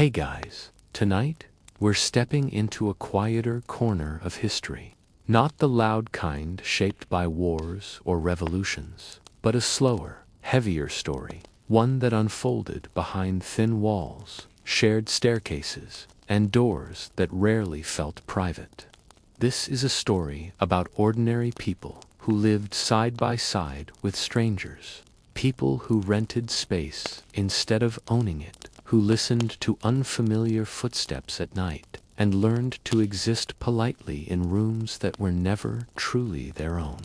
Hey guys, tonight we're stepping into a quieter corner of history. Not the loud kind shaped by wars or revolutions, but a slower, heavier story, one that unfolded behind thin walls, shared staircases, and doors that rarely felt private. This is a story about ordinary people who lived side by side with strangers, people who rented space instead of owning it, who listened to unfamiliar footsteps at night, and learned to exist politely in rooms that were never truly their own.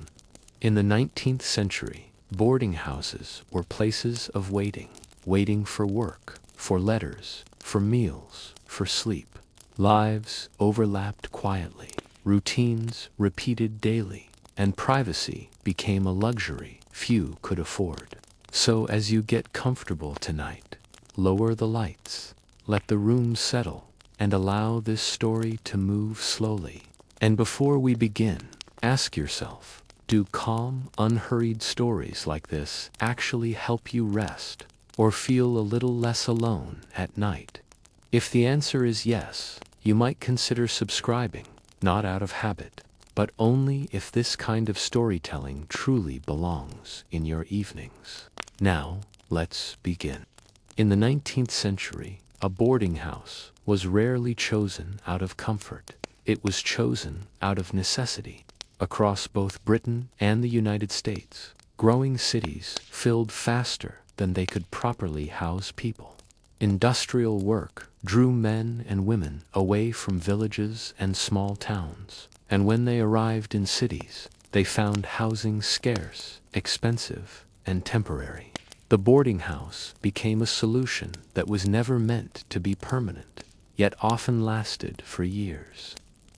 In the 19th century, boarding houses were places of waiting, waiting for work, for letters, for meals, for sleep. Lives overlapped quietly, routines repeated daily, and privacy became a luxury few could afford. So as you get comfortable tonight, lower the lights, let the room settle, and allow this story to move slowly. And before we begin, ask yourself, do calm, unhurried stories like this actually help you rest, or feel a little less alone at night? If the answer is yes, you might consider subscribing, not out of habit, but only if this kind of storytelling truly belongs in your evenings. Now, let's begin. In the 19th century, a boarding house was rarely chosen out of comfort. It was chosen out of necessity. Across both Britain and the United States, growing cities filled faster than they could properly house people. Industrial work drew men and women away from villages and small towns, and when they arrived in cities, they found housing scarce, expensive, and temporary. The boarding house became a solution that was never meant to be permanent, yet often lasted for years.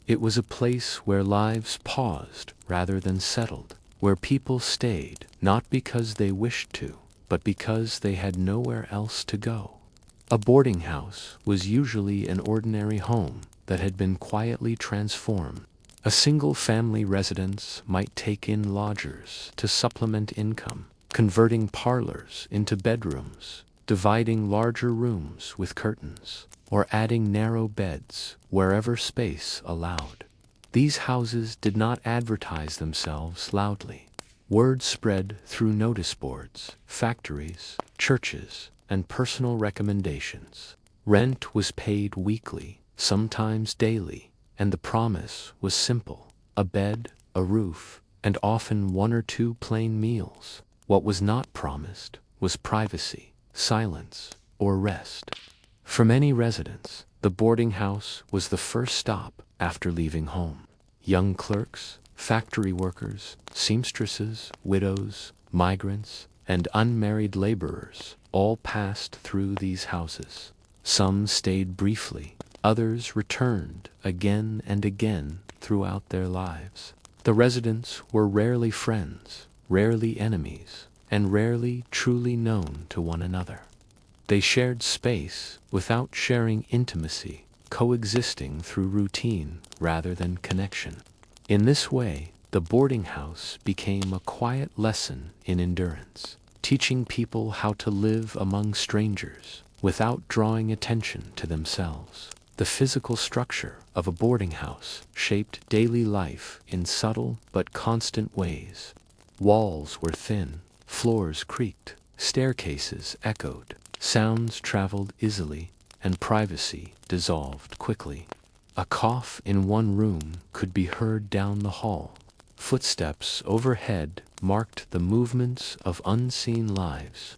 It was a place where lives paused rather than settled, where people stayed not because they wished to, but because they had nowhere else to go. A boarding house was usually an ordinary home that had been quietly transformed. A single-family residence might take in lodgers to supplement income, converting parlors into bedrooms, dividing larger rooms with curtains, or adding narrow beds wherever space allowed. These houses did not advertise themselves loudly. Word spread through notice boards, factories, churches, and personal recommendations. Rent was paid weekly, sometimes daily, and the promise was simple: a bed, a roof, and often one or two plain meals. What was not promised was privacy, silence, or rest. For many residents, the boarding house was the first stop after leaving home. Young clerks, factory workers, seamstresses, widows, migrants, and unmarried laborers all passed through these houses. Some stayed briefly, others returned again and again throughout their lives. The residents were rarely friends, rarely enemies, and rarely truly known to one another. They shared space without sharing intimacy, coexisting through routine rather than connection. In this way, the boarding house became a quiet lesson in endurance, teaching people how to live among strangers without drawing attention to themselves. The physical structure of a boarding house shaped daily life in subtle but constant ways. Walls were thin, floors creaked, staircases echoed, sounds traveled easily, and privacy dissolved quickly. A cough in one room could be heard down the hall. Footsteps overhead marked the movements of unseen lives.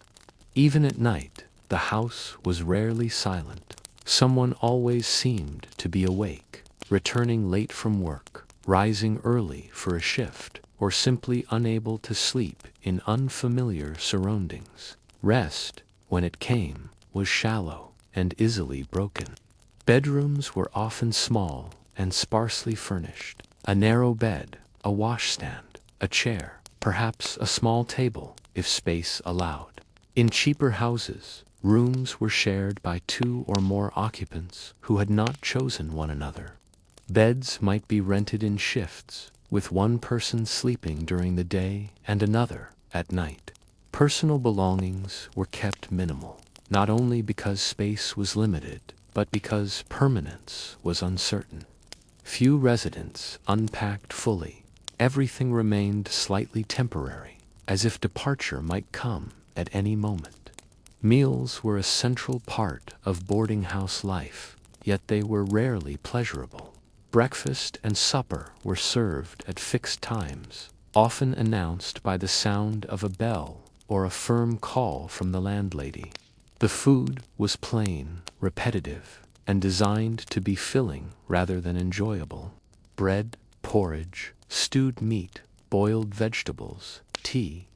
Even at night, the house was rarely silent. Someone always seemed to be awake, returning late from work, rising early for a shift, or simply unable to sleep in unfamiliar surroundings. Rest, when it came, was shallow and easily broken. Bedrooms were often small and sparsely furnished. A narrow bed, a washstand, a chair, perhaps a small table, if space allowed. In cheaper houses, rooms were shared by two or more occupants who had not chosen one another. Beds might be rented in shifts, with one person sleeping during the day and another at night. Personal belongings were kept minimal, not only because space was limited, but because permanence was uncertain. Few residents unpacked fully. Everything remained slightly temporary, as if departure might come at any moment. Meals were a central part of boarding house life, yet they were rarely pleasurable. Breakfast and supper were served at fixed times, often announced by the sound of a bell or a firm call from the landlady. The food was plain, repetitive, and designed to be filling rather than enjoyable. Bread, porridge, stewed meat, boiled vegetables, tea.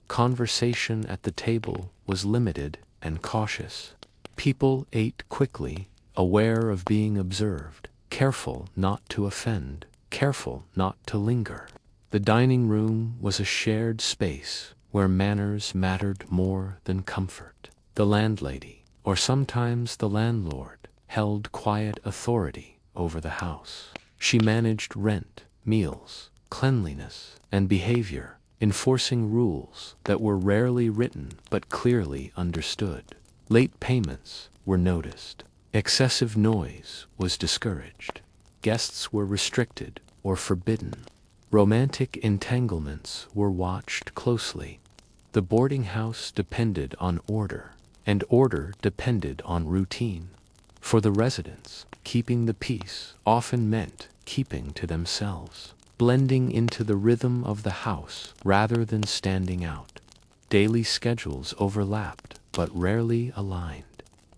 Conversation at the table was limited and cautious. People ate quickly, aware of being observed, careful not to offend, careful not to linger. The dining room was a shared space where manners mattered more than comfort. The landlady, or sometimes the landlord, held quiet authority over the house. She managed rent, meals, cleanliness, and behavior, enforcing rules that were rarely written but clearly understood. Late payments were noticed. Excessive noise was discouraged. Guests were restricted or forbidden. Romantic entanglements were watched closely. The boarding house depended on order, and order depended on routine. For the residents, keeping the peace often meant keeping to themselves, blending into the rhythm of the house rather than standing out. Daily schedules overlapped but rarely aligned.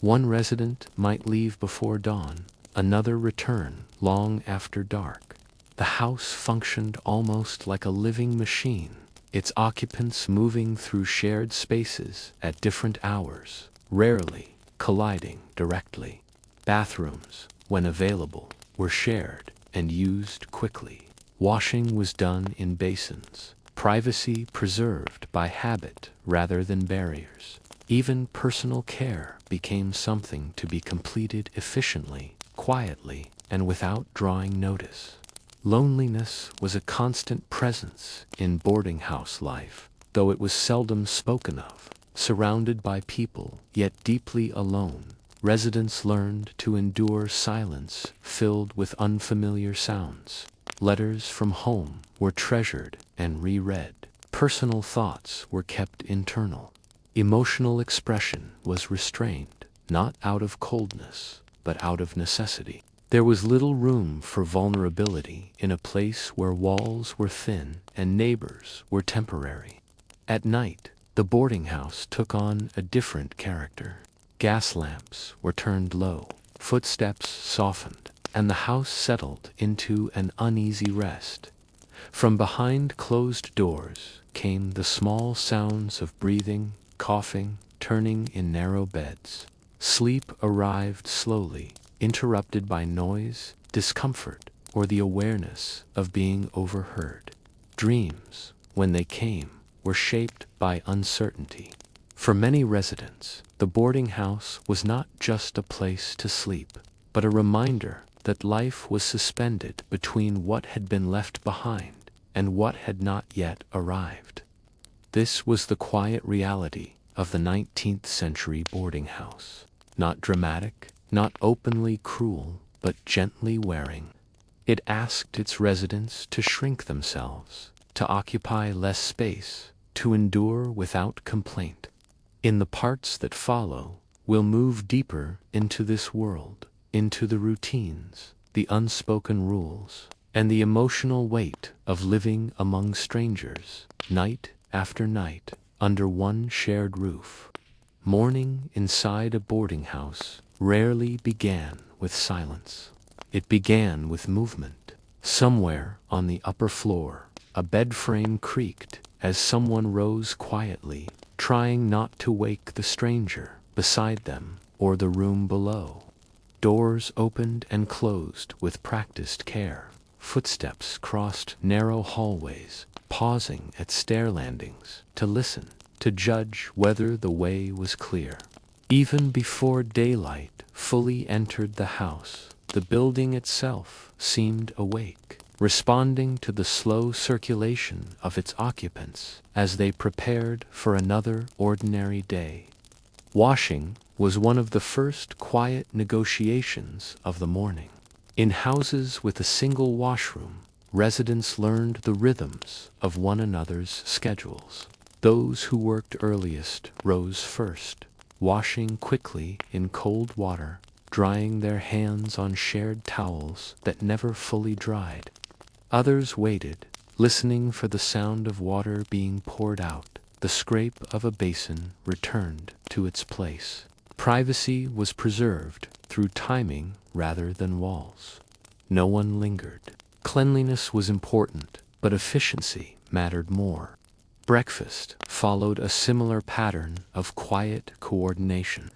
One resident might leave before dawn, another return long after dark. The house functioned almost like a living machine, its occupants moving through shared spaces at different hours, rarely colliding directly. Bathrooms, when available, were shared and used quickly. Washing was done in basins, privacy preserved by habit rather than barriers. Even personal care became something to be completed efficiently, quietly, and without drawing notice. Loneliness was a constant presence in boarding house life, though it was seldom spoken of. Surrounded by people, yet deeply alone, residents learned to endure silence filled with unfamiliar sounds. Letters from home were treasured and reread. Personal thoughts were kept internal. Emotional expression was restrained, not out of coldness, but out of necessity. There was little room for vulnerability in a place where walls were thin and neighbors were temporary. At night, the boarding house took on a different character. Gas lamps were turned low, footsteps softened, and the house settled into an uneasy rest. From behind closed doors came the small sounds of breathing, coughing, turning in narrow beds. Sleep arrived slowly, interrupted by noise, discomfort, or the awareness of being overheard. Dreams, when they came, were shaped by uncertainty. For many residents, the boarding house was not just a place to sleep, but a reminder that life was suspended between what had been left behind and what had not yet arrived. This was the quiet reality of the 19th century boarding house. Not dramatic, not openly cruel, but gently wearing. It asked its residents to shrink themselves, to occupy less space, to endure without complaint. In the parts that follow, we'll move deeper into this world, into the routines, the unspoken rules, and the emotional weight of living among strangers, night after night, under one shared roof. Morning inside a boarding house rarely began with silence. It began with movement. Somewhere on the upper floor, a bed frame creaked as someone rose quietly, trying not to wake the stranger beside them or the room below. Doors opened and closed with practiced care. Footsteps crossed narrow hallways, pausing at stair landings to listen, to judge whether the way was clear. Even before daylight fully entered the house, the building itself seemed awake, responding to the slow circulation of its occupants as they prepared for another ordinary day. Washing was one of the first quiet negotiations of the morning. In houses with a single washroom, residents learned the rhythms of one another's schedules. Those who worked earliest rose first, washing quickly in cold water, drying their hands on shared towels that never fully dried. Others waited, listening for the sound of water being poured out. The scrape of a basin returned to its place. Privacy was preserved through timing rather than walls. No one lingered. Cleanliness was important, but efficiency mattered more. Breakfast followed a similar pattern of quiet coordination.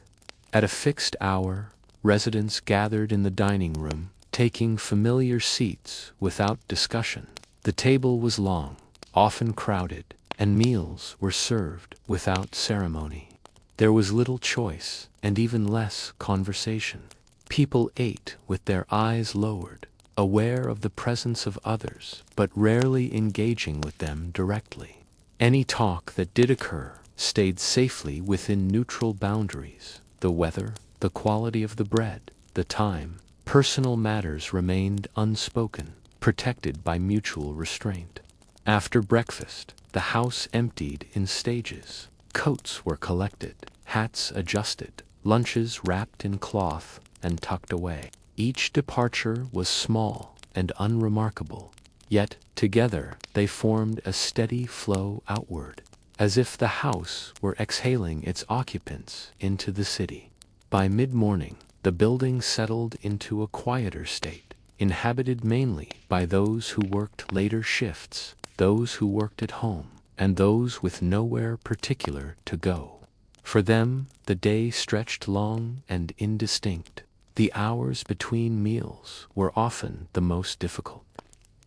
At a fixed hour, residents gathered in the dining room, taking familiar seats without discussion. The table was long, often crowded, and meals were served without ceremony. There was little choice and even less conversation. People ate with their eyes lowered, aware of the presence of others, but rarely engaging with them directly. Any talk that did occur stayed safely within neutral boundaries. The weather, the quality of the bread, the time, personal matters remained unspoken, protected by mutual restraint. After breakfast, the house emptied in stages. Coats were collected, hats adjusted, lunches wrapped in cloth and tucked away. Each departure was small and unremarkable, yet together they formed a steady flow outward, as if the house were exhaling its occupants into the city. By mid-morning, the building settled into a quieter state, inhabited mainly by those who worked later shifts, those who worked at home, and those with nowhere particular to go. For them, the day stretched long and indistinct. The hours between meals were often the most difficult.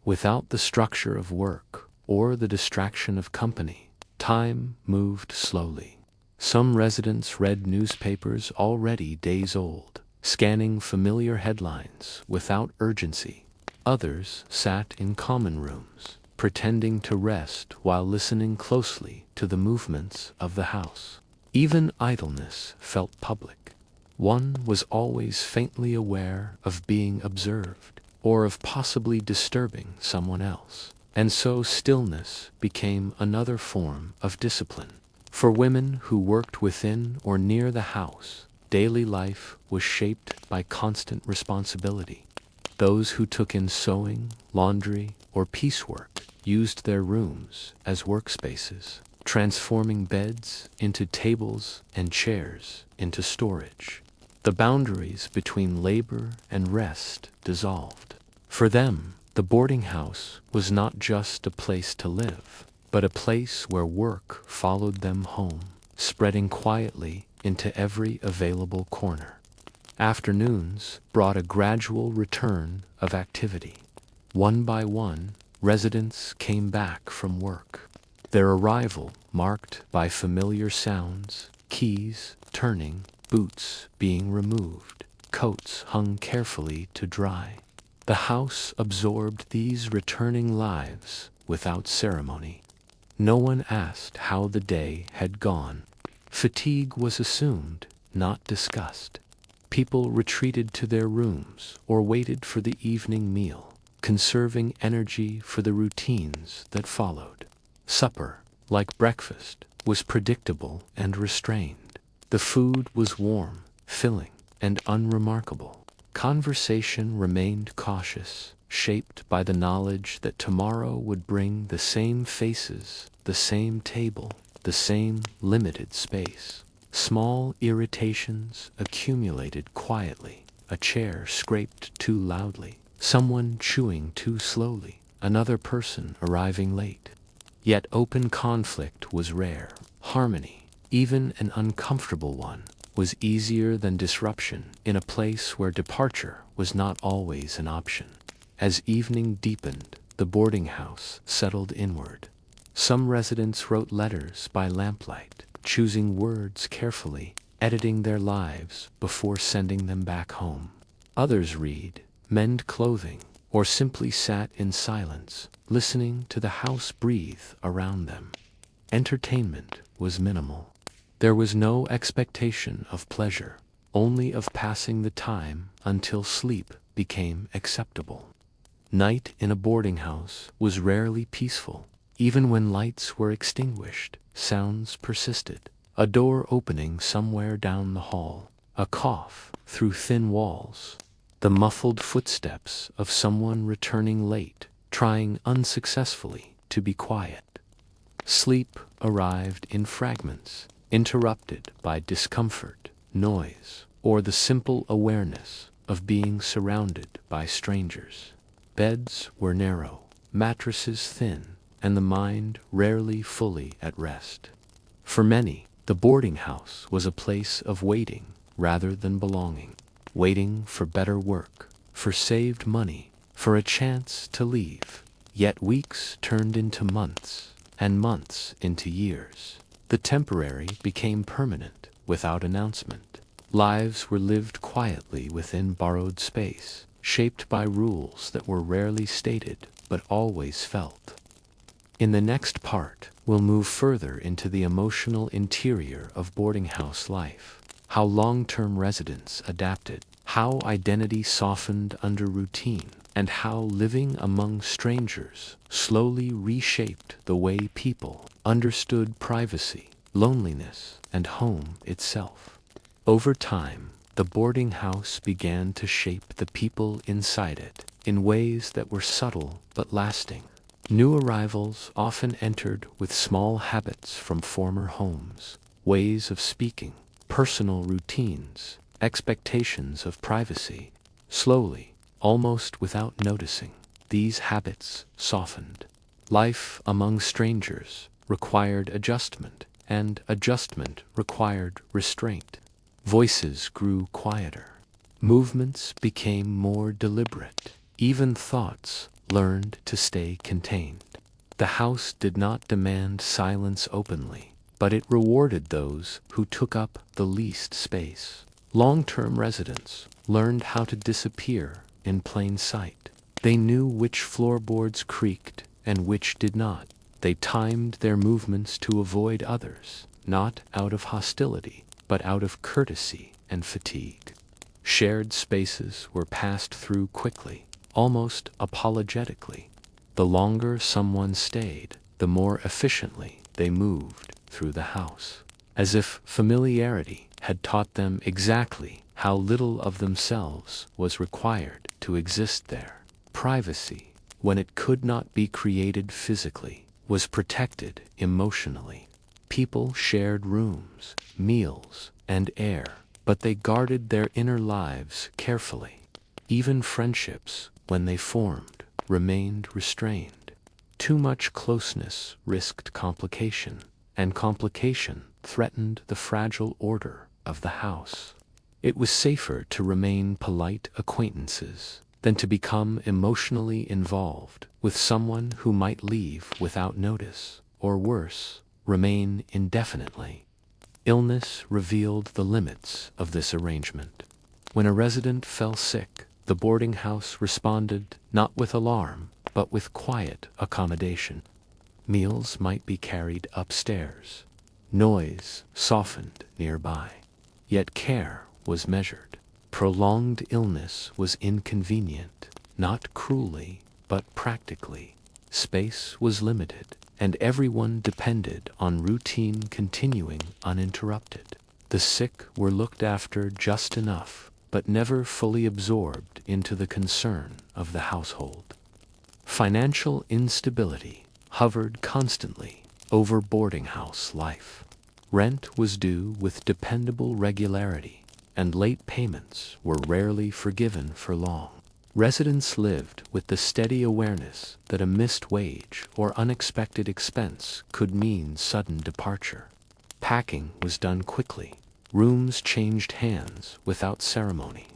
Without the structure of work or the distraction of company, time moved slowly. Some residents read newspapers already days old, scanning familiar headlines without urgency. Others sat in common rooms, pretending to rest while listening closely to the movements of the house. Even idleness felt public. One was always faintly aware of being observed, or of possibly disturbing someone else, and so stillness became another form of discipline. For women who worked within or near the house, daily life was shaped by constant responsibility. Those who took in sewing, laundry, or piecework used their rooms as workspaces, transforming beds into tables and chairs into storage. The boundaries between labor and rest dissolved. For them, the boarding house was not just a place to live, but a place where work followed them home, spreading quietly into every available corner. Afternoons brought a gradual return of activity. One by one, residents came back from work, their arrival marked by familiar sounds, keys turning, boots being removed, coats hung carefully to dry. The house absorbed these returning lives without ceremony. No one asked how the day had gone. Fatigue was assumed, not discussed. People retreated to their rooms or waited for the evening meal, conserving energy for the routines that followed. Supper, like breakfast, was predictable and restrained. The food was warm, filling, and unremarkable. Conversation remained cautious, shaped by the knowledge that tomorrow would bring the same faces, the same table, the same limited space. Small irritations accumulated quietly. A chair scraped too loudly, someone chewing too slowly, another person arriving late. Yet open conflict was rare. Harmony, even an uncomfortable one, was easier than disruption in a place where departure was not always an option. As evening deepened, the boarding house settled inward. Some residents wrote letters by lamplight, choosing words carefully, editing their lives before sending them back home. Others read, mend clothing, or simply sat in silence, listening to the house breathe around them. Entertainment was minimal. There was no expectation of pleasure, only of passing the time until sleep became acceptable. Night in a boarding house was rarely peaceful. Even when lights were extinguished, sounds persisted. A door opening somewhere down the hall, a cough through thin walls, the muffled footsteps of someone returning late, trying unsuccessfully to be quiet. Sleep arrived in fragments, interrupted by discomfort, noise, or the simple awareness of being surrounded by strangers. Beds were narrow, mattresses thin, and the mind rarely fully at rest. For many, the boarding house was a place of waiting rather than belonging, waiting for better work, for saved money, for a chance to leave. Yet weeks turned into months, and months into years. The temporary became permanent without announcement. Lives were lived quietly within borrowed space, shaped by rules that were rarely stated but always felt. In the next part, we'll move further into the emotional interior of boarding house life, how long-term residents adapted, how identity softened under routine, and how living among strangers slowly reshaped the way people understood privacy, loneliness, and home itself. Over time, the boarding house began to shape the people inside it in ways that were subtle but lasting. New arrivals often entered with small habits from former homes, ways of speaking, personal routines, expectations of privacy. Slowly, almost without noticing, these habits softened. Life among strangers required adjustment, and adjustment required restraint. Voices grew quieter. Movements became more deliberate. Even thoughts learned to stay contained. The house did not demand silence openly, but it rewarded those who took up the least space. Long-term residents learned how to disappear in plain sight. They knew which floorboards creaked and which did not. They timed their movements to avoid others, not out of hostility, but out of courtesy and fatigue. Shared spaces were passed through quickly, almost apologetically. The longer someone stayed, the more efficiently they moved through the house, as if familiarity had taught them exactly how little of themselves was required to exist there. Privacy, when it could not be created physically, was protected emotionally. People shared rooms, meals, and air, but they guarded their inner lives carefully. Even friendships, when they formed, remained restrained. Too much closeness risked complication, and complication threatened the fragile order of the house. It was safer to remain polite acquaintances than to become emotionally involved with someone who might leave without notice, or worse, remain indefinitely. Illness revealed the limits of this arrangement. When a resident fell sick, the boarding house responded not with alarm, but with quiet accommodation. Meals might be carried upstairs. Noise softened nearby. Yet care was measured. Prolonged illness was inconvenient, not cruelly, but practically. Space was limited, and everyone depended on routine continuing uninterrupted. The sick were looked after just enough, but never fully absorbed into the concern of the household. Financial instability hovered constantly over boarding house life. Rent was due with dependable regularity, and late payments were rarely forgiven for long. Residents lived with the steady awareness that a missed wage or unexpected expense could mean sudden departure. Packing was done quickly. Rooms changed hands without ceremony.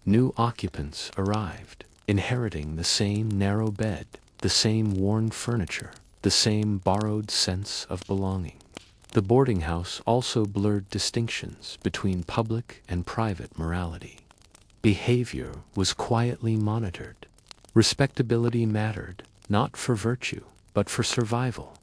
New occupants arrived, inheriting the same narrow bed, the same worn furniture, the same borrowed sense of belonging. The boarding house also blurred distinctions between public and private morality. Behavior was quietly monitored. Respectability mattered, not for virtue, but for survival.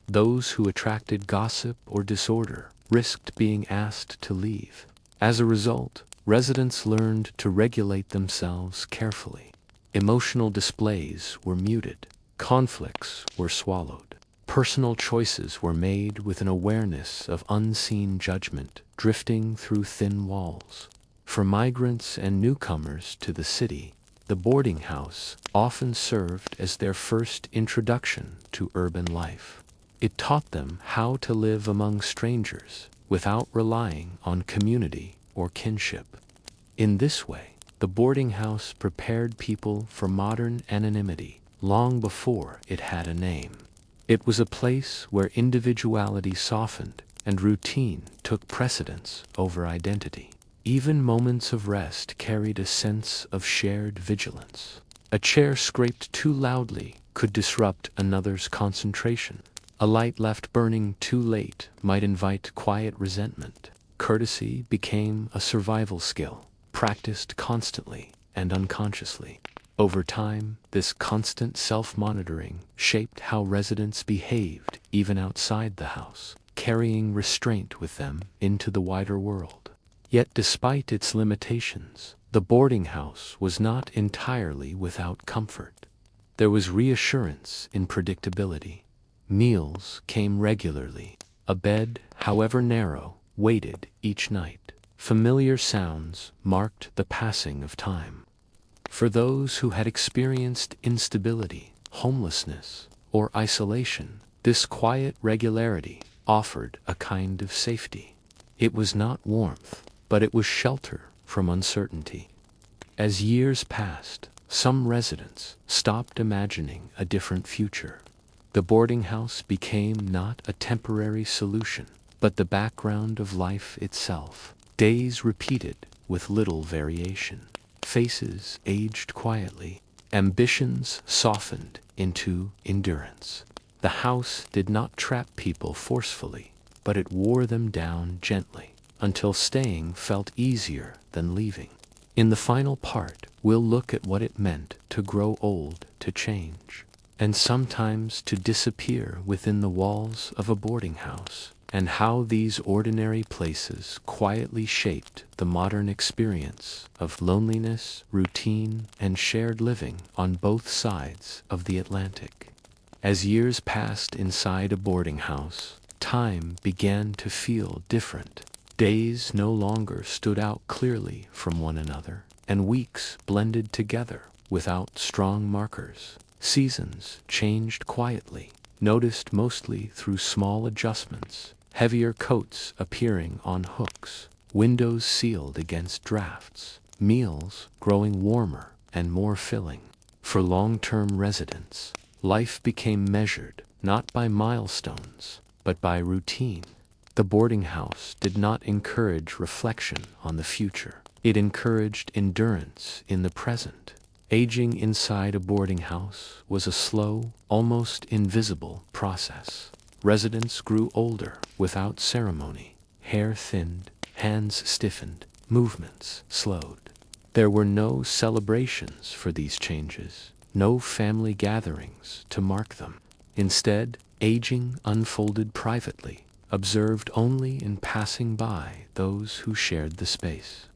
Those who attracted gossip or disorder risked being asked to leave. As a result, residents learned to regulate themselves carefully. Emotional displays were muted. Conflicts were swallowed. Personal choices were made with an awareness of unseen judgment drifting through thin walls. For migrants and newcomers to the city, the boarding house often served as their first introduction to urban life. It taught them how to live among strangers without relying on community or kinship. In this way, the boarding house prepared people for modern anonymity long before it had a name. It was a place where individuality softened and routine took precedence over identity. Even moments of rest carried a sense of shared vigilance. A chair scraped too loudly could disrupt another's concentration. A light left burning too late might invite quiet resentment. Courtesy became a survival skill, practiced constantly and unconsciously. Over time, this constant self-monitoring shaped how residents behaved even outside the house, carrying restraint with them into the wider world. Yet despite its limitations, the boarding house was not entirely without comfort. There was reassurance in predictability. Meals came regularly. A bed, however narrow, waited each night. Familiar sounds marked the passing of time. For those who had experienced instability, homelessness, or isolation, this quiet regularity offered a kind of safety. It was not warmth, but it was shelter from uncertainty. As years passed, some residents stopped imagining a different future. The boarding house became not a temporary solution, but the background of life itself. Days repeated with little variation. Faces aged quietly. Ambitions softened into endurance. The house did not trap people forcefully, but it wore them down gently, until staying felt easier than leaving. In the final part, we'll look at what it meant to grow old, to change, and sometimes to disappear within the walls of a boarding house, and how these ordinary places quietly shaped the modern experience of loneliness, routine, and shared living on both sides of the Atlantic. As years passed inside a boarding house, time began to feel different. Days no longer stood out clearly from one another, and weeks blended together without strong markers. Seasons changed quietly, noticed mostly through small adjustments, heavier coats appearing on hooks, windows sealed against drafts, meals growing warmer and more filling. For long-term residents, life became measured not by milestones, but by routine. The boarding house did not encourage reflection on the future. It encouraged endurance in the present. Aging inside a boarding house was a slow, almost invisible process. Residents grew older without ceremony. Hair thinned, hands stiffened, movements slowed. There were no celebrations for these changes, no family gatherings to mark them. Instead, aging unfolded privately, observed only in passing by those who shared the space.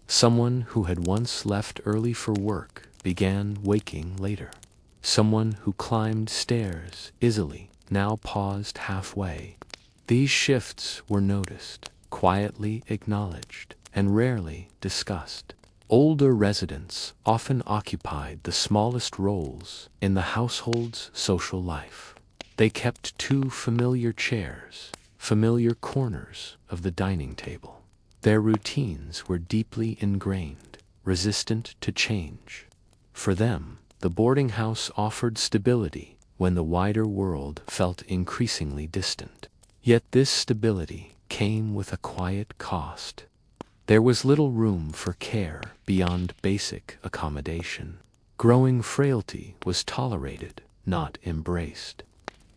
Someone who had once left early for work began waking later. Someone who climbed stairs easily now paused halfway. These shifts were noticed, quietly acknowledged, and rarely discussed. Older residents often occupied the smallest roles in the household's social life. They kept two familiar chairs, familiar corners of the dining table. Their routines were deeply ingrained, resistant to change. For them, the boarding house offered stability when the wider world felt increasingly distant. Yet this stability came with a quiet cost. There was little room for care beyond basic accommodation. Growing frailty was tolerated, not embraced.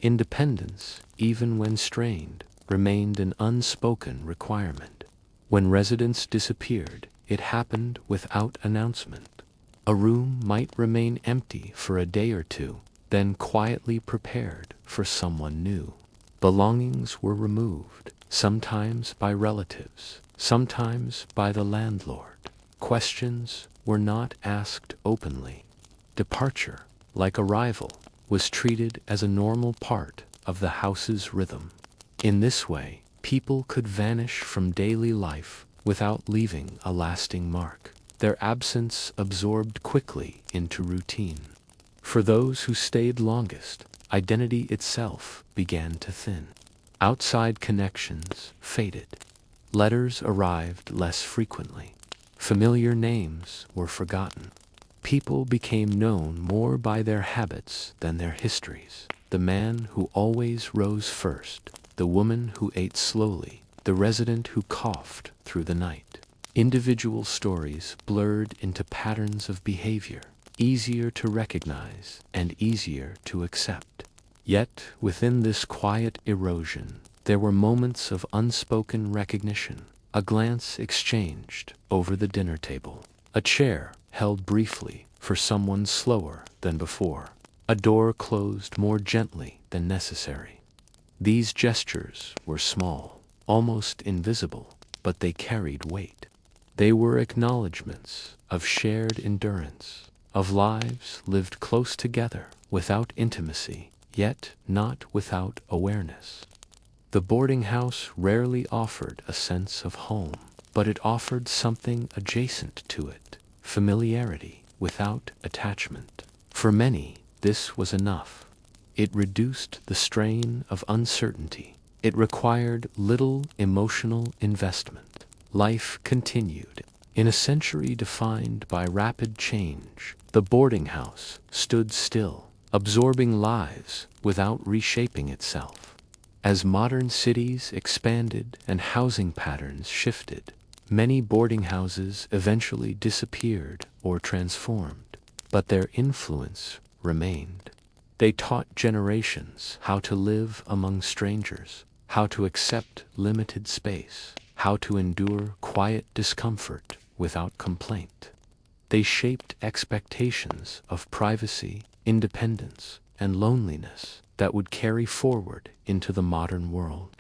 Independence, even when strained, remained an unspoken requirement. When residents disappeared, it happened without announcement. A room might remain empty for a day or two, then quietly prepared for someone new. Belongings were removed, sometimes by relatives, sometimes by the landlord. Questions were not asked openly. Departure, like arrival, was treated as a normal part of the house's rhythm. In this way, people could vanish from daily life without leaving a lasting mark, their absence absorbed quickly into routine. For those who stayed longest, identity itself began to thin. Outside connections faded. Letters arrived less frequently. Familiar names were forgotten. People became known more by their habits than their histories. The man who always rose first, the woman who ate slowly, the resident who coughed through the night. Individual stories blurred into patterns of behavior, easier to recognize and easier to accept. Yet, within this quiet erosion, there were moments of unspoken recognition, a glance exchanged over the dinner table, a chair held briefly for someone slower than before, a door closed more gently than necessary. These gestures were small, almost invisible, but they carried weight. They were acknowledgments of shared endurance, of lives lived close together without intimacy, yet not without awareness. The boarding house rarely offered a sense of home, but it offered something adjacent to it, familiarity without attachment. For many, this was enough. It reduced the strain of uncertainty. It required little emotional investment. Life continued. In a century defined by rapid change, the boarding house stood still, absorbing lives without reshaping itself. As modern cities expanded and housing patterns shifted, many boarding houses eventually disappeared or transformed, but their influence remained. They taught generations how to live among strangers, how to accept limited space, how to endure quiet discomfort without complaint. They shaped expectations of privacy, independence, and loneliness that would carry forward into the modern world.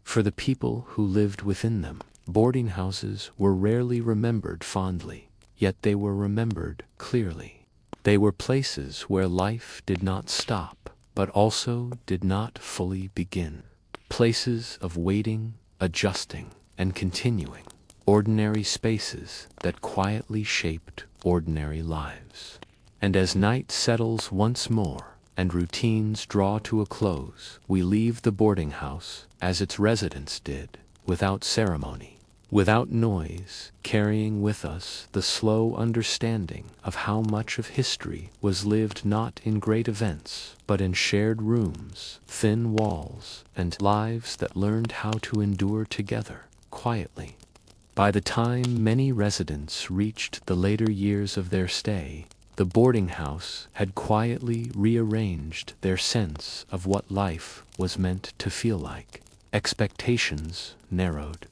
For the people who lived within them, boarding houses were rarely remembered fondly, yet they were remembered clearly. They were places where life did not stop, but also did not fully begin. Places of waiting, adjusting, and continuing. Ordinary spaces that quietly shaped ordinary lives. And as night settles once more, and routines draw to a close, we leave the boarding house as its residents did, without ceremony, without noise, carrying with us the slow understanding of how much of history was lived not in great events, but in shared rooms, thin walls, and lives that learned how to endure together, quietly. By the time many residents reached the later years of their stay, the boarding house had quietly rearranged their sense of what life was meant to feel like. Expectations narrowed.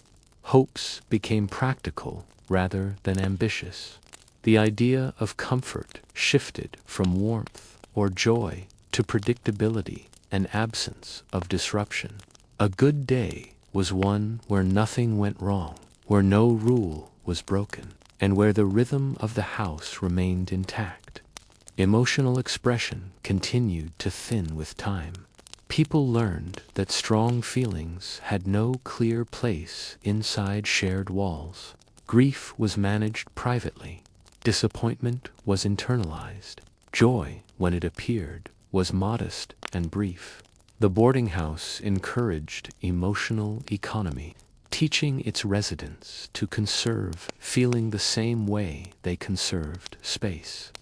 Hopes became practical rather than ambitious. The idea of comfort shifted from warmth or joy to predictability and absence of disruption. A good day was one where nothing went wrong, where no rule was broken, and where the rhythm of the house remained intact. Emotional expression continued to thin with time. People learned that strong feelings had no clear place inside shared walls. Grief was managed privately. Disappointment was internalized. Joy, when it appeared, was modest and brief. The boarding house encouraged emotional economy, teaching its residents to conserve feeling the same way they conserved space.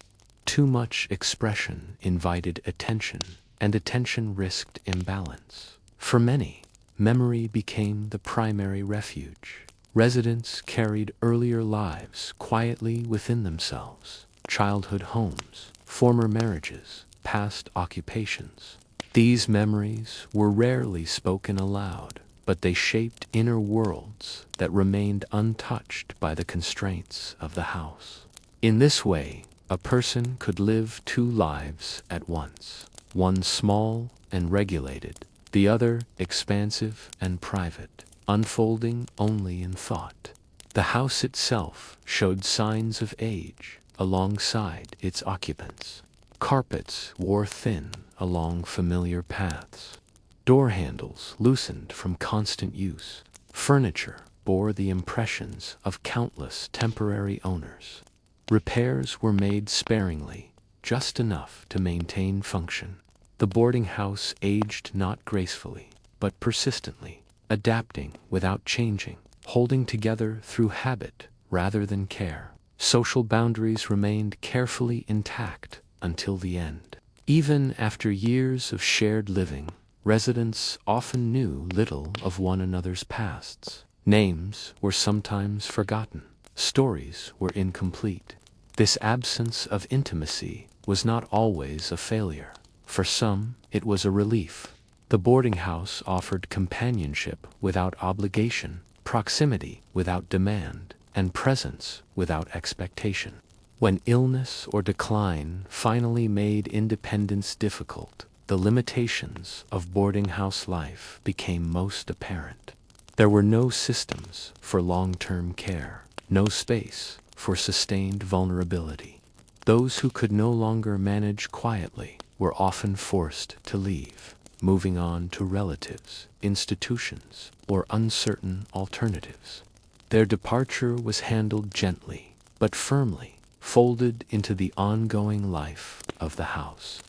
Too much expression invited attention, and attention risked imbalance. For many, memory became the primary refuge. Residents carried earlier lives quietly within themselves, childhood homes, former marriages, past occupations. These memories were rarely spoken aloud, but they shaped inner worlds that remained untouched by the constraints of the house. In this way, a person could live two lives at once, one small and regulated, the other expansive and private. unfolding only in thought. The house itself showed signs of age alongside its occupants. Carpets wore thin along familiar paths. Door handles loosened from constant use. Furniture bore the impressions of countless temporary owners. Repairs were made sparingly, just enough to maintain function. The boarding house aged not gracefully, but persistently, adapting without changing, holding together through habit rather than care. Social boundaries remained carefully intact until the end. Even after years of shared living, residents often knew little of one another's pasts. Names were sometimes forgotten. Stories were incomplete. This absence of intimacy was not always a failure. For some, it was a relief. The boarding house offered companionship without obligation, proximity without demand, and presence without expectation. When illness or decline finally made independence difficult, the limitations of boarding house life became most apparent. There were no systems for long-term care, no space for sustained vulnerability. Those who could no longer manage quietly were often forced to leave, moving on to relatives, institutions, or uncertain alternatives. Their departure was handled gently, but firmly, folded into the ongoing life of the house.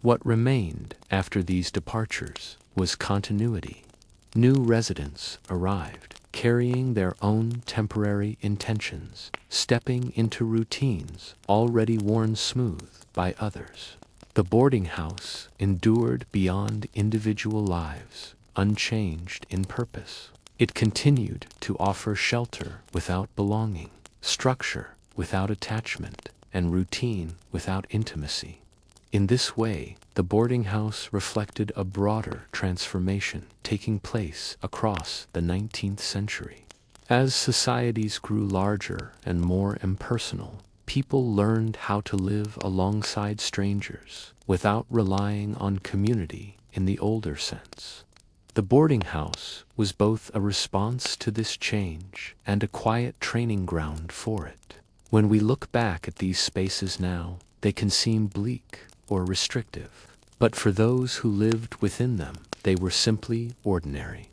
What remained after these departures was continuity. New residents arrived, carrying their own temporary intentions, stepping into routines already worn smooth by others. The boarding house endured beyond individual lives, unchanged in purpose. It continued to offer shelter without belonging, structure without attachment, and routine without intimacy. In this way, the boarding house reflected a broader transformation taking place across the 19th century. As societies grew larger and more impersonal, people learned how to live alongside strangers without relying on community in the older sense. The boarding house was both a response to this change and a quiet training ground for it. When we look back at these spaces now, they can seem bleak or restrictive, but for those who lived within them, they were simply ordinary.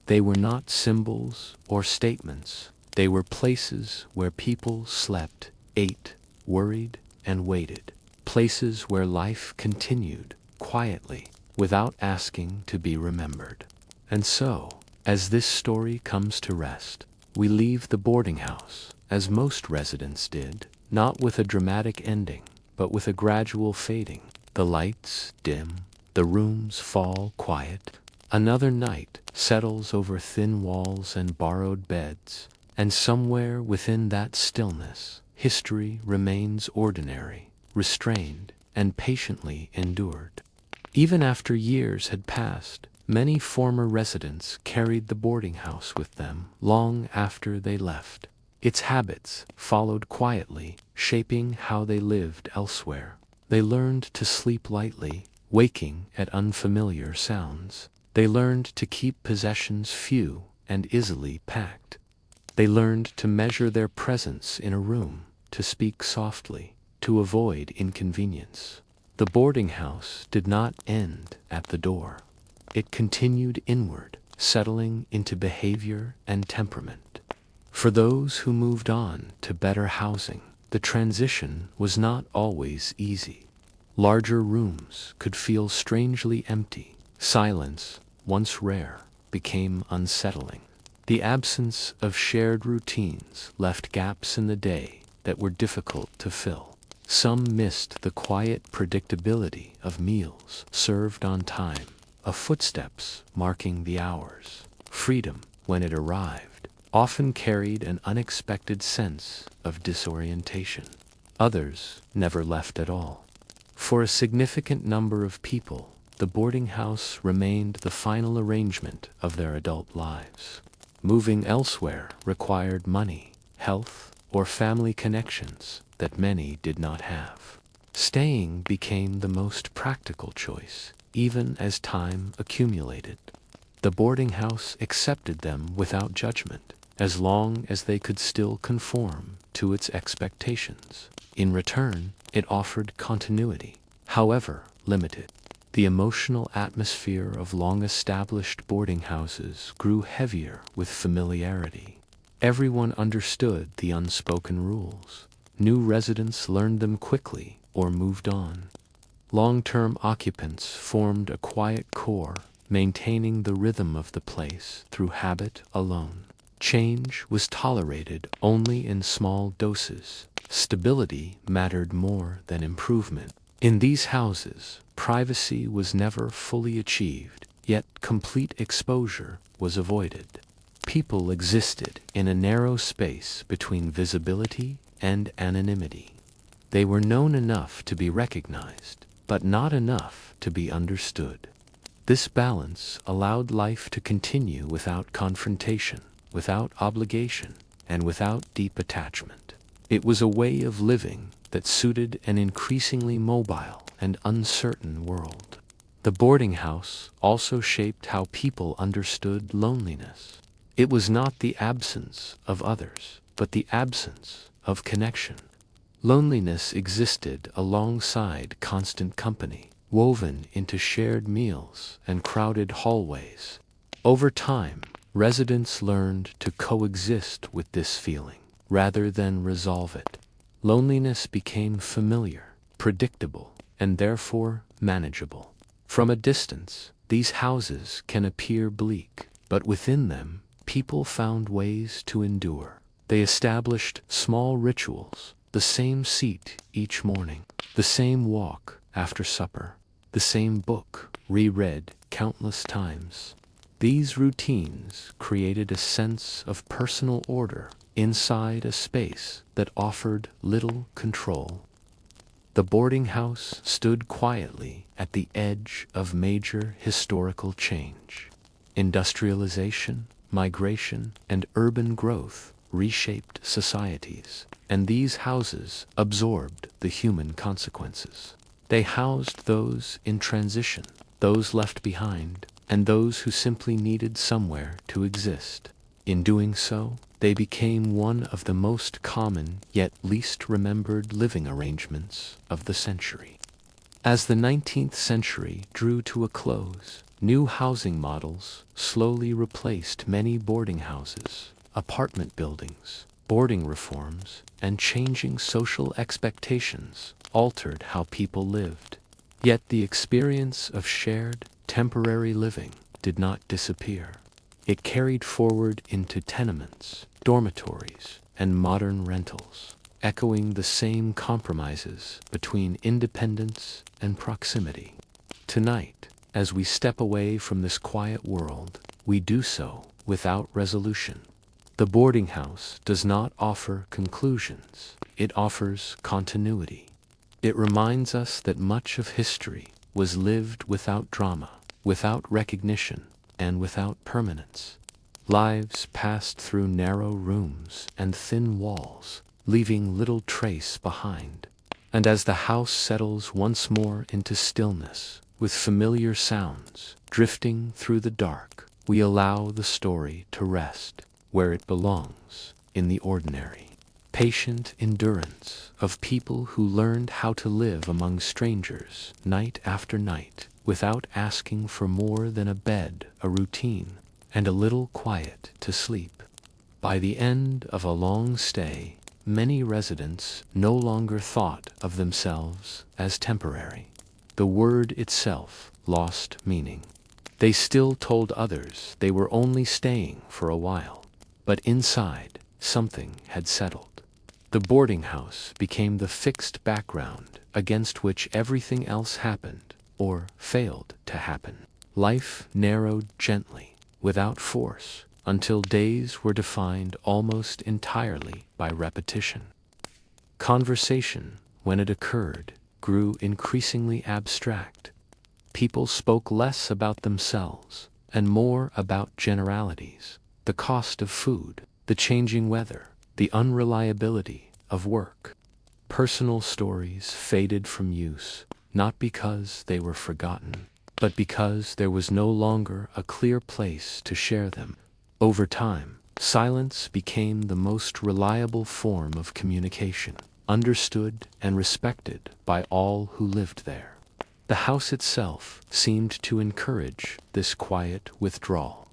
They were not symbols or statements. They were places where people slept, ate, worried, and waited. Places where life continued quietly, without asking to be remembered. And so, as this story comes to rest, we leave the boarding house, as most residents did, not with a dramatic ending, but with a gradual fading. The lights dim, the rooms fall quiet. Another night settles over thin walls and borrowed beds, and somewhere within that stillness, history remains ordinary, restrained, and patiently endured. Even after years had passed, many former residents carried the boarding house with them long after they left. Its habits followed quietly, shaping how they lived elsewhere. They learned to sleep lightly, waking at unfamiliar sounds. They learned to keep possessions few and easily packed. They learned to measure their presence in a room, to speak softly, to avoid inconvenience. The boarding house did not end at the door. It continued inward, settling into behavior and temperament. For those who moved on to better housing, the transition was not always easy. Larger rooms could feel strangely empty. Silence, once rare, became unsettling. The absence of shared routines left gaps in the day that were difficult to fill. Some missed the quiet predictability of meals served on time, of footsteps marking the hours. Freedom, when it arrived, often carried an unexpected sense of disorientation. Others never left at all. For a significant number of people, the boarding house remained the final arrangement of their adult lives. Moving elsewhere required money, health, or family connections that many did not have. Staying became the most practical choice, even as time accumulated. The boarding house accepted them without judgment, as long as they could still conform to its expectations. In return, it offered continuity, however limited. The emotional atmosphere of long-established boarding houses grew heavier with familiarity. Everyone understood the unspoken rules. New residents learned them quickly or moved on. Long-term occupants formed a quiet core, maintaining the rhythm of the place through habit alone. Change was tolerated only in small doses. Stability mattered more than improvement. In these houses, privacy was never fully achieved, yet complete exposure was avoided. People existed in a narrow space between visibility and anonymity. They were known enough to be recognized, but not enough to be understood. This balance allowed life to continue without confrontation, without obligation, and without deep attachment. It was a way of living that suited an increasingly mobile and uncertain world. The boarding house also shaped how people understood loneliness. It was not the absence of others, but the absence of connection. Loneliness existed alongside constant company, woven into shared meals and crowded hallways. Over time, residents learned to coexist with this feeling, rather than resolve it. Loneliness became familiar, predictable, and therefore manageable. From a distance, these houses can appear bleak, but within them, people found ways to endure. They established small rituals, the same seat each morning, the same walk after supper, the same book reread countless times. These routines created a sense of personal order inside a space that offered little control. The boarding house stood quietly at the edge of major historical change. Industrialization, migration, and urban growth reshaped societies, and these houses absorbed the human consequences. They housed those in transition, those left behind, and those who simply needed somewhere to exist. In doing so, they became one of the most common yet least remembered living arrangements of the century. As the 19th century drew to a close, new housing models slowly replaced many boarding houses. Apartment buildings, boarding reforms, and changing social expectations altered how people lived. Yet the experience of shared, temporary living did not disappear. It carried forward into tenements, dormitories, and modern rentals, echoing the same compromises between independence and proximity. Tonight, as we step away from this quiet world, we do so without resolution. The boarding house does not offer conclusions, it offers continuity. It reminds us that much of history was lived without drama, without recognition, and without permanence. Lives passed through narrow rooms and thin walls, leaving little trace behind. And as the house settles once more into stillness, with familiar sounds drifting through the dark, we allow the story to rest where it belongs, in the ordinary. Patient endurance of people who learned how to live among strangers night after night without asking for more than a bed, a routine, and a little quiet to sleep. By the end of a long stay, many residents no longer thought of themselves as temporary. The word itself lost meaning. They still told others they were only staying for a while. But inside, something had settled. The boarding house became the fixed background against which everything else happened, or failed to happen. Life narrowed gently, without force, until days were defined almost entirely by repetition. Conversation, when it occurred, grew increasingly abstract. People spoke less about themselves and more about generalities. The cost of food, the changing weather, the unreliability of work. Personal stories faded from use, not because they were forgotten, but because there was no longer a clear place to share them. Over time, silence became the most reliable form of communication, understood and respected by all who lived there. The house itself seemed to encourage this quiet withdrawal.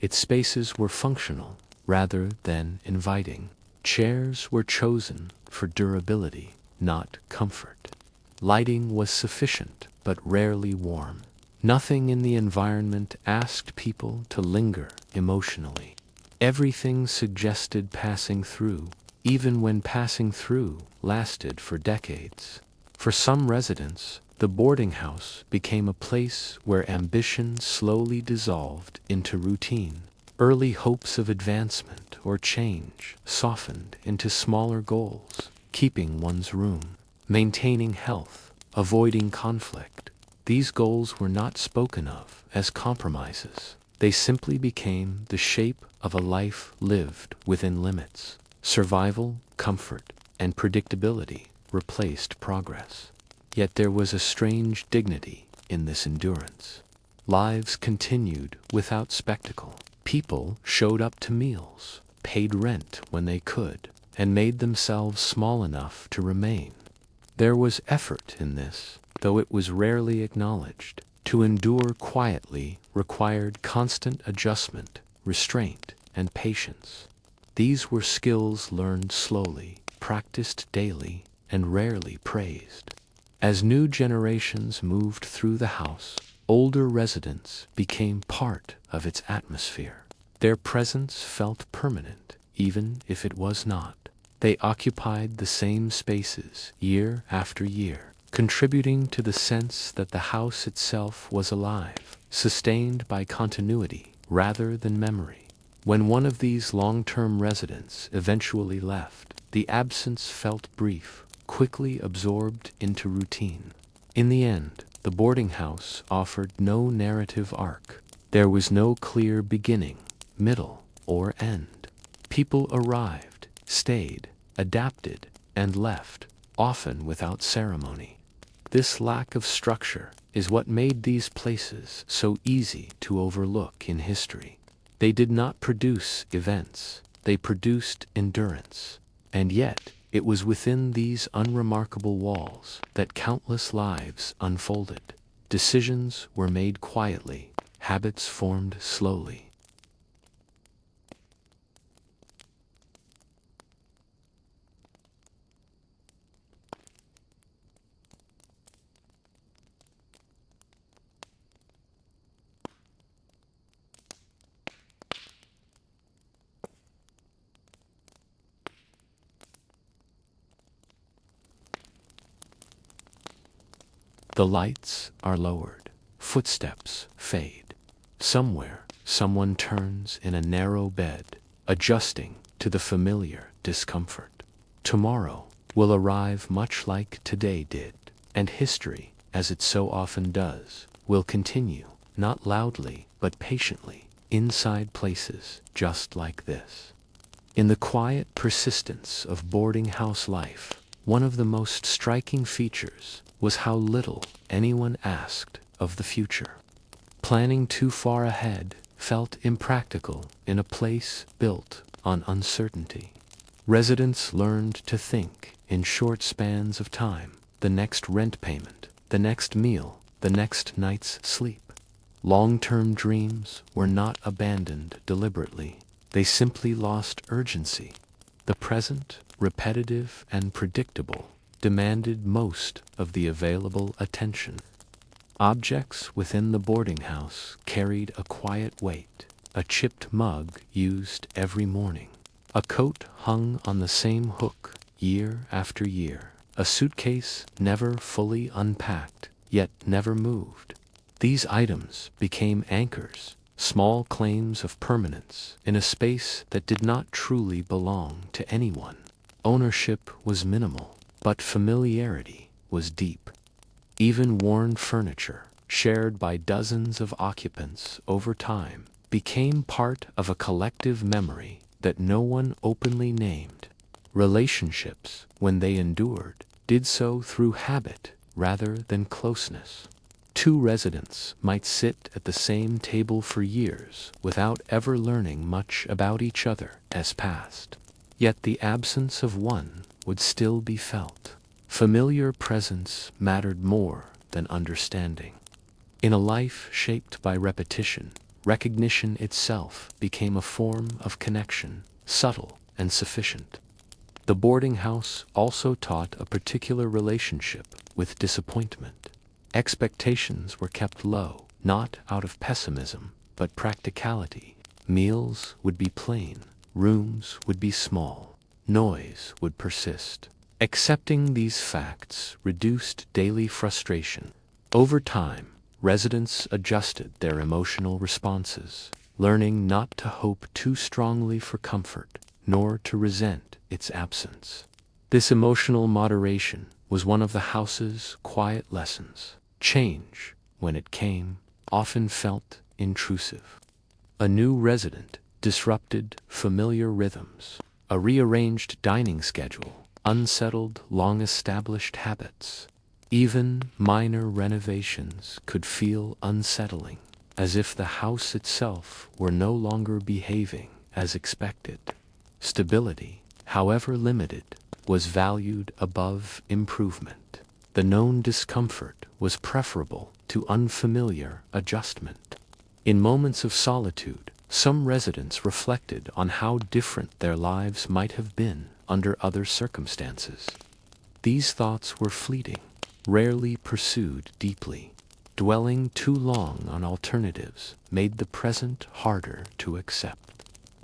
Its spaces were functional rather than inviting. Chairs were chosen for durability, not comfort. Lighting was sufficient, but rarely warm. Nothing in the environment asked people to linger emotionally. Everything suggested passing through, even when passing through lasted for decades. For some residents, the boarding house became a place where ambition slowly dissolved into routine. Early hopes of advancement or change softened into smaller goals, keeping one's room, maintaining health, avoiding conflict. These goals were not spoken of as compromises. They simply became the shape of a life lived within limits. Survival, comfort, and predictability replaced progress. Yet there was a strange dignity in this endurance. Lives continued without spectacle. People showed up to meals, paid rent when they could, and made themselves small enough to remain. There was effort in this, though it was rarely acknowledged. To endure quietly required constant adjustment, restraint, and patience. These were skills learned slowly, practiced daily, and rarely praised. As new generations moved through the house, older residents became part of its atmosphere. Their presence felt permanent, even if it was not. They occupied the same spaces year after year, contributing to the sense that the house itself was alive, sustained by continuity rather than memory. When one of these long-term residents eventually left, the absence felt brief, quickly absorbed into routine. In the end, the boarding house offered no narrative arc. There was no clear beginning, middle, or end. People arrived, stayed, adapted, and left, often without ceremony. This lack of structure is what made these places so easy to overlook in history. They did not produce events, they produced endurance. And yet, it was within these unremarkable walls that countless lives unfolded. Decisions were made quietly, habits formed slowly. The lights are lowered, footsteps fade. Somewhere, someone turns in a narrow bed, adjusting to the familiar discomfort. Tomorrow will arrive much like today did, and history, as it so often does, will continue, not loudly but patiently, inside places just like this. In the quiet persistence of boarding house life, one of the most striking features was how little anyone asked of the future. Planning too far ahead felt impractical in a place built on uncertainty. Residents learned to think in short spans of time: the next rent payment, the next meal, the next night's sleep. Long-term dreams were not abandoned deliberately. They simply lost urgency. The present, repetitive and predictable, demanded most of the available attention. Objects within the boarding house carried a quiet weight. A chipped mug used every morning. A coat hung on the same hook year after year. A suitcase never fully unpacked, yet never moved. These items became anchors, small claims of permanence in a space that did not truly belong to anyone. Ownership was minimal, but familiarity was deep. Even worn furniture, shared by dozens of occupants over time, became part of a collective memory that no one openly named. Relationships, when they endured, did so through habit rather than closeness. Two residents might sit at the same table for years without ever learning much about each other as past. Yet the absence of one would still be felt. Familiar presence mattered more than understanding. In a life shaped by repetition, recognition itself became a form of connection, subtle and sufficient. The boarding house also taught a particular relationship with disappointment. Expectations were kept low, not out of pessimism, but practicality. Meals would be plain, rooms would be small, noise would persist. Accepting these facts reduced daily frustration. Over time, residents adjusted their emotional responses, learning not to hope too strongly for comfort, nor to resent its absence. This emotional moderation was one of the house's quiet lessons. Change, when it came, often felt intrusive. A new resident disrupted familiar rhythms. A rearranged dining schedule unsettled long-established habits. Even minor renovations could feel unsettling, as if the house itself were no longer behaving as expected. Stability, however limited, was valued above improvement. The known discomfort was preferable to unfamiliar adjustment. In moments of solitude, some residents reflected on how different their lives might have been under other circumstances. These thoughts were fleeting, rarely pursued deeply. Dwelling too long on alternatives made the present harder to accept.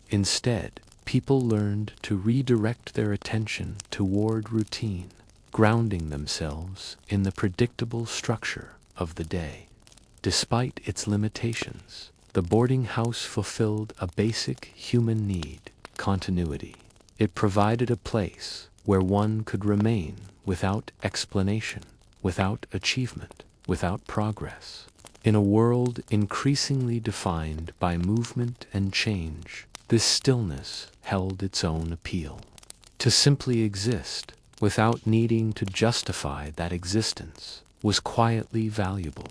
Instead, people learned to redirect their attention toward routine, grounding themselves in the predictable structure of the day. Despite its limitations, the boarding house fulfilled a basic human need: continuity. It provided a place where one could remain without explanation, without achievement, without progress. In a world increasingly defined by movement and change, this stillness held its own appeal. To simply exist, without needing to justify that existence, was quietly valuable.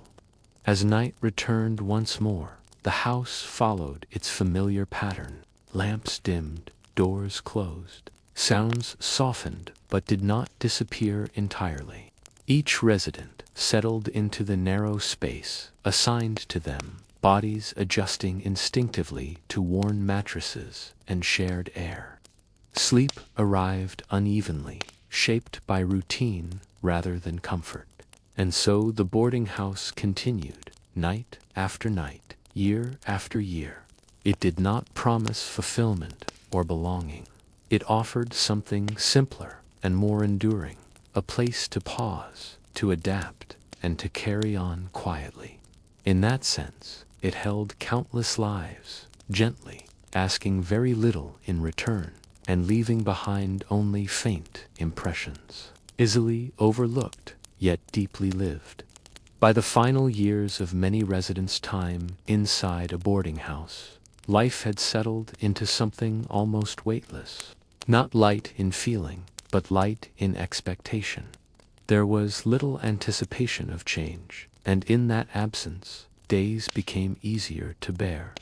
As night returned once more, the house followed its familiar pattern. Lamps dimmed, doors closed. Sounds softened but did not disappear entirely. Each resident settled into the narrow space assigned to them, bodies adjusting instinctively to worn mattresses and shared air. Sleep arrived unevenly, shaped by routine rather than comfort. And so the boarding house continued, night after night, year after year. It did not promise fulfillment or belonging. It offered something simpler and more enduring, a place to pause, to adapt, and to carry on quietly. In that sense, it held countless lives, gently, asking very little in return, and leaving behind only faint impressions, easily overlooked, yet deeply lived. By the final years of many residents' time inside a boarding house, life had settled into something almost weightless. Not light in feeling, but light in expectation. There was little anticipation of change, and in that absence, days became easier to bear.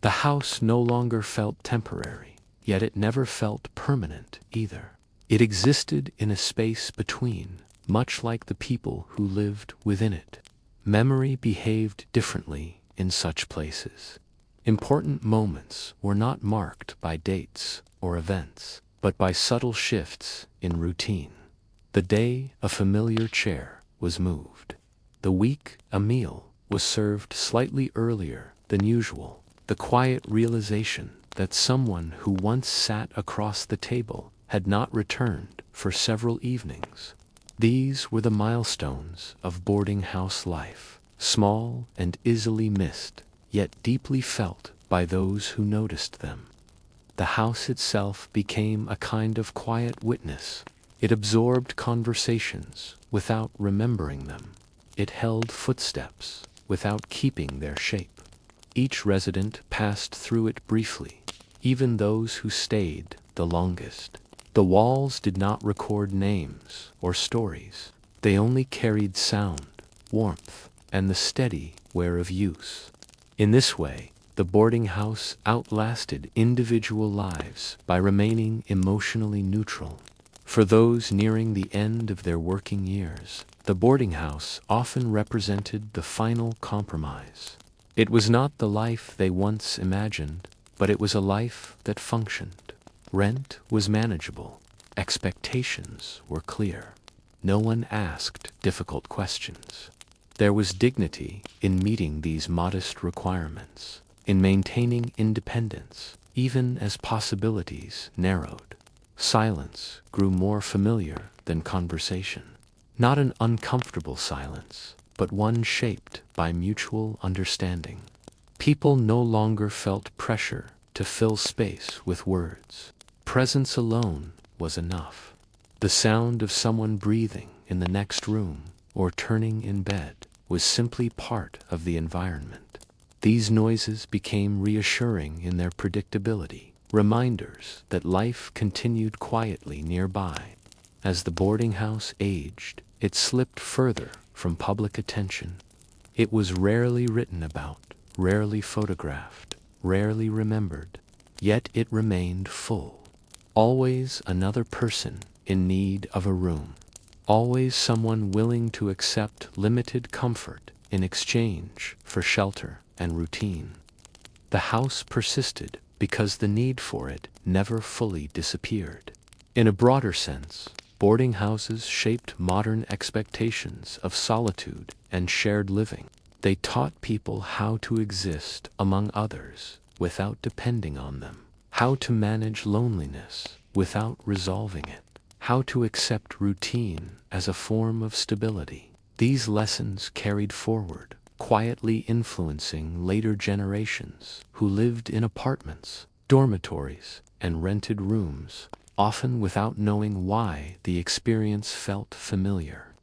The house no longer felt temporary, yet it never felt permanent either. It existed in a space between, much like the people who lived within it. Memory behaved differently in such places. Important moments were not marked by dates or events, but by subtle shifts in routine. The day, a familiar chair was moved. The week, a meal was served slightly earlier than usual. The quiet realization that someone who once sat across the table had not returned for several evenings. These were the milestones of boarding house life, small and easily missed, yet deeply felt by those who noticed them. The house itself became a kind of quiet witness. It absorbed conversations without remembering them. It held footsteps without keeping their shape. Each resident passed through it briefly, even those who stayed the longest. The walls did not record names or stories. They only carried sound, warmth, and the steady wear of use. In this way, the boarding house outlasted individual lives by remaining emotionally neutral. For those nearing the end of their working years, the boarding house often represented the final compromise. It was not the life they once imagined, but it was a life that functioned. Rent was manageable. Expectations were clear. No one asked difficult questions. There was dignity in meeting these modest requirements, in maintaining independence, even as possibilities narrowed. Silence grew more familiar than conversation. Not an uncomfortable silence, but one shaped by mutual understanding. People no longer felt pressure to fill space with words. Presence alone was enough. The sound of someone breathing in the next room or turning in bed was simply part of the environment. These noises became reassuring in their predictability, reminders that life continued quietly nearby. As the boarding house aged, it slipped further from public attention. It was rarely written about, rarely photographed, rarely remembered, yet it remained full. Always another person in need of a room. Always someone willing to accept limited comfort in exchange for shelter and routine. The house persisted because the need for it never fully disappeared. In a broader sense, boarding houses shaped modern expectations of solitude and shared living. They taught people how to exist among others without depending on them, how to manage loneliness without resolving it, how to accept routine as a form of stability. These lessons carried forward, quietly influencing later generations who lived in apartments, dormitories, and rented rooms, often without knowing why the experience felt familiar.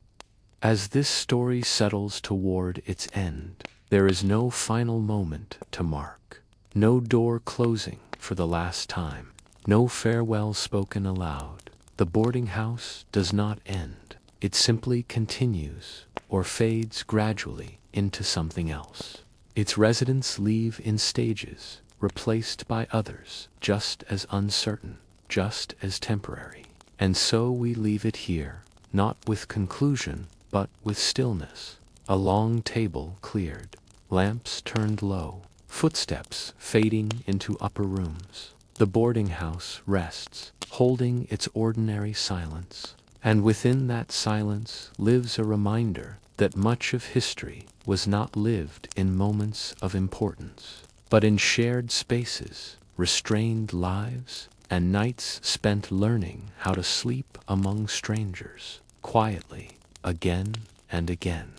As this story settles toward its end, there is no final moment to mark, no door closing for the last time, no farewell spoken aloud. The boarding house does not end. It simply continues or fades gradually into something else. Its residents leave in stages, replaced by others just as uncertain, just as temporary. And so we leave it here, not with conclusion, but with stillness. A long table cleared, lamps turned low, footsteps fading into upper rooms. The boarding house rests, holding its ordinary silence. And within that silence lives a reminder that much of history was not lived in moments of importance, but in shared spaces, restrained lives, and nights spent learning how to sleep among strangers, quietly, again and again.